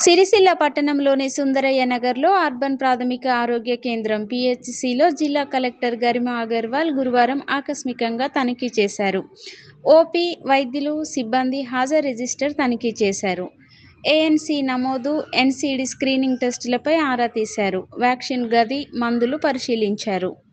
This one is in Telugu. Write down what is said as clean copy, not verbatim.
సిరిసిల్ల పట్టణంలోని సుందరయ్య నగర్లో అర్బన్ ప్రాథమిక ఆరోగ్య కేంద్రం పిహెచ్సిలో జిల్లా కలెక్టర్ గరిమా అగర్వాల్ గురువారం ఆకస్మికంగా తనిఖీ చేశారు. ఓపీ, వైద్యులు, సిబ్బంది హాజరు రిజిస్టర్ తనిఖీ చేశారు. ఏఎన్సీ నమోదు, ఎన్సీడీ స్క్రీనింగ్ టెస్టులపై ఆరా తీశారు. వ్యాక్సిన్ గది, మందులు పరిశీలించారు.